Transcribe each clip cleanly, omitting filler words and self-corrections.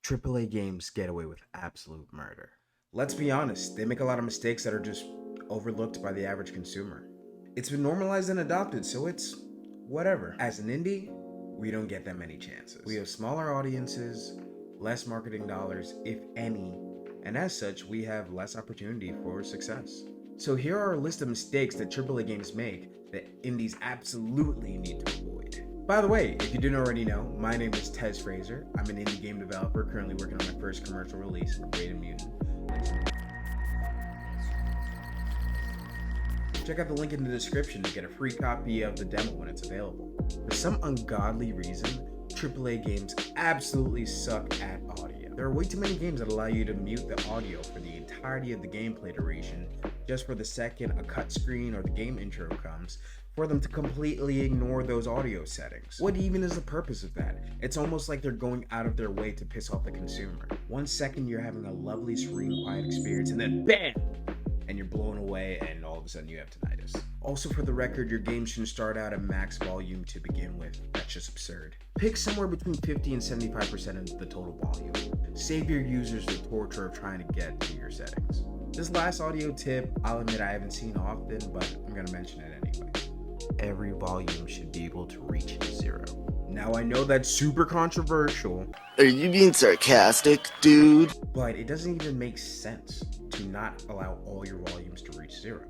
AAA games get away with absolute murder. Let's be honest, they make a lot of mistakes that are just overlooked by the average consumer. It's been normalized and adopted, so it's whatever. As an indie, we don't get that many chances. We have smaller audiences, less marketing dollars, if any, and as such, we have less opportunity for success. So here are a list of mistakes that AAA games make that indies absolutely need to avoid. By the way, if you didn't already know, my name is Fraser. I'm an indie game developer currently working on my first commercial release, Mutant. Check out the link in the description to get a free copy of the demo when it's available. For some ungodly reason, AAA games absolutely suck at audio. There are way too many games that allow you to mute the audio for the entirety of the gameplay duration, just for the second a cut screen or the game intro comes, for them to completely ignore those audio settings. What even is the purpose of that? It's almost like they're going out of their way to piss off the consumer. 1 second you're having a lovely serene quiet experience, and then BAM! And you're blown away, and all of a sudden you have tinnitus. Also, for the record, your game shouldn't start out at max volume to begin with. That's just absurd. Pick somewhere between 50 and 75% of the total volume. Save your users the torture of trying to get to your settings. This last audio tip, I'll admit I haven't seen often, but I'm gonna mention it anyway. Every volume should be able to reach 0. Now I know that's super controversial. Are you being sarcastic, dude? But it doesn't even make sense to not allow all your volumes to reach 0.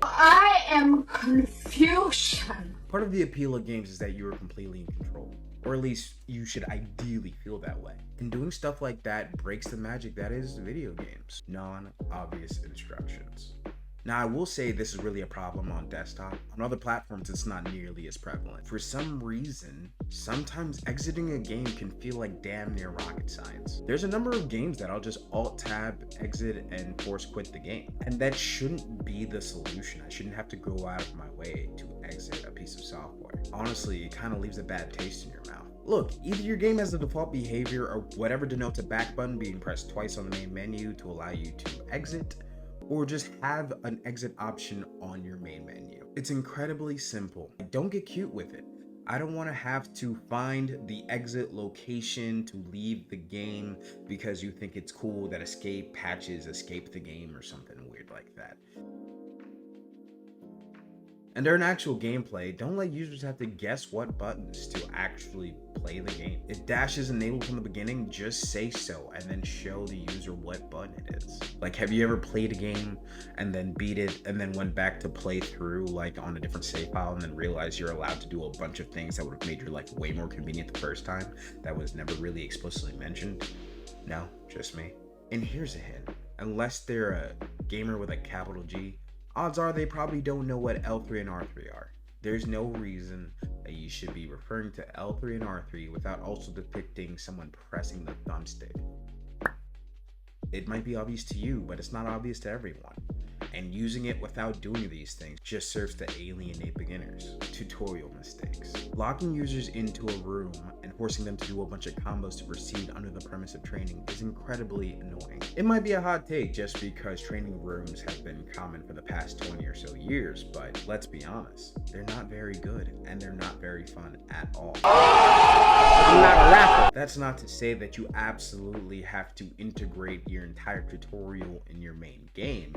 I am confusion. Part of the appeal of games is that you are completely in control, or at least you should ideally feel that way. And doing stuff like that breaks the magic that is video games. Non-obvious instructions. Now, I will say this is really a problem on desktop. On other platforms, it's not nearly as prevalent. For some reason, sometimes exiting a game can feel like damn near rocket science. There's a number of games that I'll just alt-tab, exit, and force quit the game. And that shouldn't be the solution. I shouldn't have to go out of my way to exit a piece of software. Honestly, it kind of leaves a bad taste in your mouth. Look, either your game has the default behavior or whatever denotes a back button being pressed twice on the main menu to allow you to exit, or just have an exit option on your main menu. It's incredibly simple. Don't get cute with it. I don't want to have to find the exit location to leave the game because you think it's cool that escape patches escape the game or something weird like that. And during actual gameplay, don't let users have to guess what buttons to actually play the game. If dash is enabled from the beginning, just say so and then show the user what button it is. Like, have you ever played a game and then beat it and then went back to play through like on a different save file and then realized you're allowed to do a bunch of things that would have made your life way more convenient the first time that was never really explicitly mentioned? No, just me. And here's a hint. Unless they're a gamer with a capital G, odds are they probably don't know what L3 and R3 are. There's no reason that you should be referring to L3 and R3 without also depicting someone pressing the thumbstick. It might be obvious to you, but it's not obvious to everyone. And using it without doing these things just serves to alienate beginners. Tutorial mistakes. Locking users into a room and forcing them to do a bunch of combos to proceed under the premise of training is incredibly annoying. It might be a hot take just because training rooms have been common for the past 20 or so years, but let's be honest, they're not very good and they're not very fun at all. I'm not a rapper. That's not to say that you absolutely have to integrate your entire tutorial in your main game.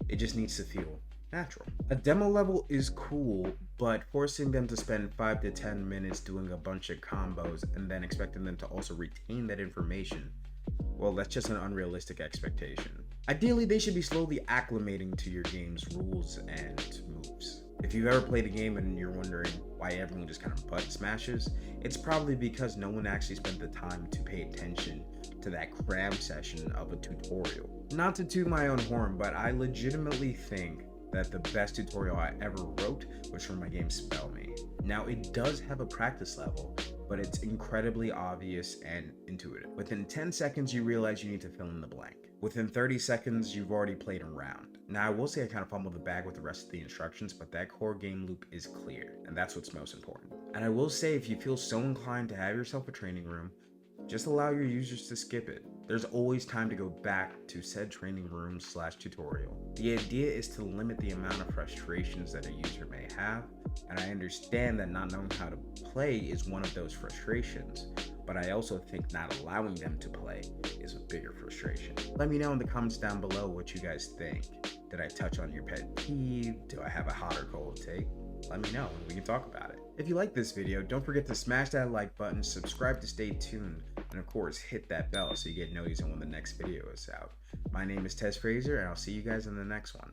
It just needs to feel natural. A demo level is cool, but forcing them to spend 5 to 10 minutes doing a bunch of combos and then expecting them to also retain that information, well, that's just an unrealistic expectation. Ideally, they should be slowly acclimating to your game's rules and moves. If you've ever played a game and you're wondering why everyone just kind of butt smashes, it's probably because no one actually spent the time to pay attention to that cram session of a tutorial. Not to toot my own horn, but I legitimately think that the best tutorial I ever wrote was for my game Spell Me. Now, it does have a practice level, but it's incredibly obvious and intuitive. Within 10 seconds, you realize you need to fill in the blank. Within 30 seconds, you've already played a round. Now, I will say I kind of fumbled the bag with the rest of the instructions, but that core game loop is clear, and that's what's most important. And I will say, if you feel so inclined to have yourself a training room, just allow your users to skip it. There's always time to go back to said training room / tutorial. The idea is to limit the amount of frustrations that a user may have, and I understand that not knowing how to play is one of those frustrations. but I also think not allowing them to play is a bigger frustration. Let me know in the comments down below what you guys think. Did I touch on your pet peeve? Do I have a hot or cold take? Let me know and we can talk about it. If you like this video, don't forget to smash that like button, subscribe to stay tuned, and of course hit that bell so you get notified when the next video is out. My name is Fraser, and I'll see you guys in the next one.